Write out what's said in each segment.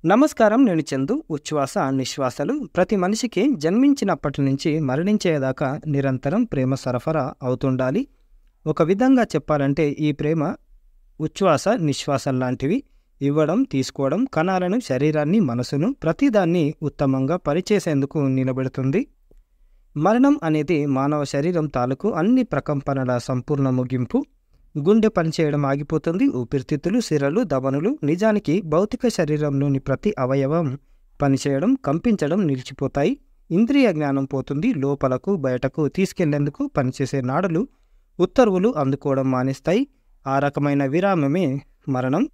నమస్కారం. నేను చందు. ఉచ్ఛ్వాస, నిశ్వాసలు ప్రతి మనిషికి జన్మించినప్పటి నుంచి మరణించేదాకా నిరంతరం ప్రేమ సరఫరా అవుతుండాలి. ఒక విధంగా చెప్పాలంటే ఈ ప్రేమ ఉచ్ఛ్వాస, నిశ్వాసల్లాంటివి. ఇవ్వడం, తీసుకోవడం, కణాలను, శరీరాన్ని, మనసును ప్రతిదాన్ని ఉత్తమంగా పనిచేసేందుకు నిలబెడుతుంది. మరణం అనేది మానవ శరీరం తాలూకు అన్ని ప్రకంపనల సంపూర్ణ ముగింపు. గుండె పనిచేయడం ఆగిపోతుంది. ఊపిరితిత్తులు, సిరలు, ధమనులు, నిజానికి భౌతిక శరీరంలోని ప్రతి అవయవం పనిచేయడం, కంపించడం నిలిచిపోతాయి. ఇంద్రియ జ్ఞానం పోతుంది. లోపలకు బయటకు తీసుకెళ్లేందుకు పనిచేసే నాడులు ఉత్తర్వులు అందుకోవడం మానేస్తాయి. ఆ రకమైన విరామమే మరణం.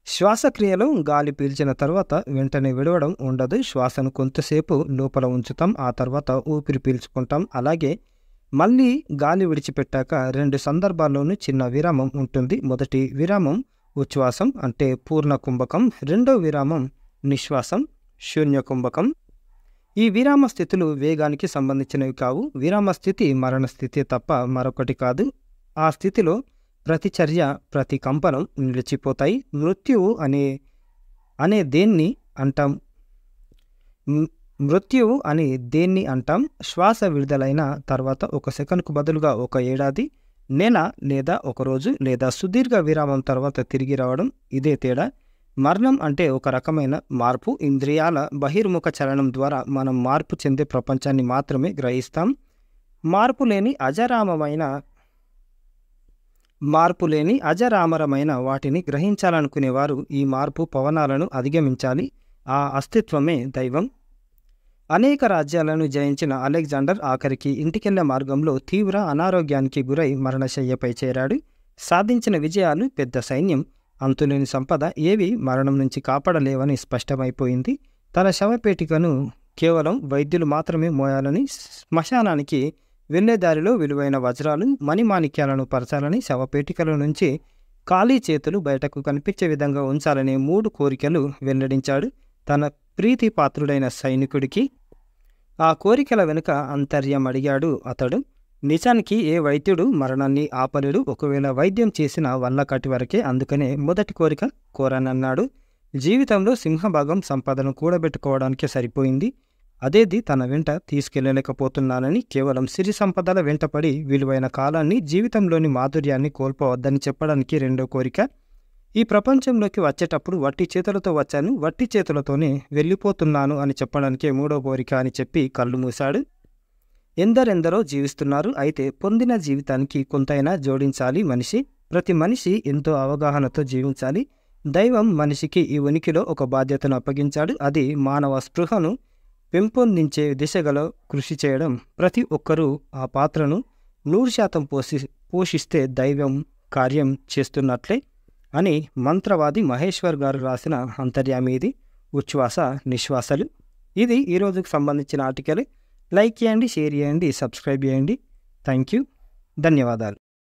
శ్వాసక్రియలో గాలి పీల్చిన తర్వాత వెంటనే విడవడం ఉండదు. శ్వాసను కొంతసేపు లోపల ఉంచుతాం, ఆ తర్వాత ఊపిరి పీల్చుకుంటాం. అలాగే మళ్ళీ గాలి విడిచిపెట్టాక 2 సందర్భాల్లోనూ చిన్న విరామం ఉంటుంది. మొదటి విరామం ఉచ్ఛ్వాసం అంటే పూర్ణ కుంభకం. రెండో విరామం నిశ్వాసం, శూన్య కుంభకం. ఈ విరామ స్థితులు వేగానికి సంబంధించినవి కావు. విరామ స్థితి మరణ స్థితి తప్ప మరొకటి కాదు. ఆ స్థితిలో ప్రతి చర్య, ప్రతి కంపనం నిలిచిపోతాయి. మృత్యువు అనే దేన్ని అంటాం మృత్యువు అని దేన్ని అంటాం? శ్వాస విడుదలైన తర్వాత 1 సెకనుకు బదులుగా 1 ఏడాది, నెల లేదా 1 రోజు లేదా సుదీర్ఘ విరామం తర్వాత తిరిగి రావడం, ఇదే తేడా. మరణం అంటే ఒక రకమైన మార్పు. ఇంద్రియాల బహిర్ముఖ చలనం ద్వారా మనం మార్పు చెందే ప్రపంచాన్ని మాత్రమే గ్రహిస్తాం. మార్పులేని అజరామరమైన వాటిని గ్రహించాలనుకునేవారు ఈ మార్పు పవనాలను అధిగమించాలి. ఆ అస్తిత్వమే దైవం. అనేక రాజ్యాలను జయించిన అలెగ్జాండర్ ఆఖరికి ఇంటికెళ్లే మార్గంలో తీవ్ర అనారోగ్యానికి గురై మరణశయ్యపై చేరాడు. సాధించిన విజయాలు, పెద్ద సైన్యం, అంతులేని సంపద ఏవి మరణం నుంచి కాపాడలేవని స్పష్టమైపోయింది. తన శవపేటికను కేవలం వైద్యులు మాత్రమే మోయాలని, శ్మశానానికి వెళ్లేదారిలో విలువైన వజ్రాలు, మణిమాణిక్యాలను పరచాలని, శవపేటికల నుంచి ఖాళీ చేతులు బయటకు కనిపించే విధంగా ఉంచాలనే 3 కోరికలు వెల్లడించాడు తన ప్రీతిపాత్రుడైన సైనికుడికి. ఆ కోరికల వెనుక అంతర్యం అడిగాడు అతడు. నిజానికి ఏ వైద్యుడు మరణాన్ని ఆపలేడు, ఒకవేళ వైద్యం చేసిన వల్లకాటి వరకే. అందుకనే మొదటి కోరిక కోరనన్నాడు. జీవితంలో సింహభాగం సంపదను కూడబెట్టుకోవడానికే సరిపోయింది. అదేది తన వెంట తీసుకెళ్లలేకపోతున్నానని, కేవలం సిరి సంపదల వెంటపడి విలువైన కాలాన్ని, జీవితంలోని మాధుర్యాన్ని కోల్పోవద్దని చెప్పడానికి రెండో కోరిక. ఈ ప్రపంచంలోకి వచ్చేటప్పుడు వట్టి చేతులతో వచ్చాను, వట్టి చేతులతోనే వెళ్ళిపోతున్నాను అని చెప్పడానికే మూడో కోరిక అని చెప్పి కళ్ళు మూశాడు. ఎందరెందరో జీవిస్తున్నారు. అయితే పొందిన జీవితానికి కొంతైనా జోడించాలి మనిషి. ప్రతి మనిషి ఎంతో అవగాహనతో జీవించాలి. దైవం మనిషికి ఈ ఉనికిలో ఒక బాధ్యతను అప్పగించాడు. అది మానవ స్పృహను పెంపొందించే దిశగలో కృషి చేయడం. ప్రతి ఒక్కరూ ఆ పాత్రను 100% పోషిస్తే దైవం కార్యం చేస్తున్నట్లే అని మంత్రవాది మహేశ్వర్ గారు రాసిన అంతర్యామి ఇది. ఉచ్ఛ్వాస, నిశ్వాసలు. ఇది ఈరోజుకు సంబంధించిన ఆర్టికల్. లైక్ చేయండి, షేర్ చేయండి, సబ్స్క్రైబ్ చేయండి. Thank you. ధన్యవాదాలు.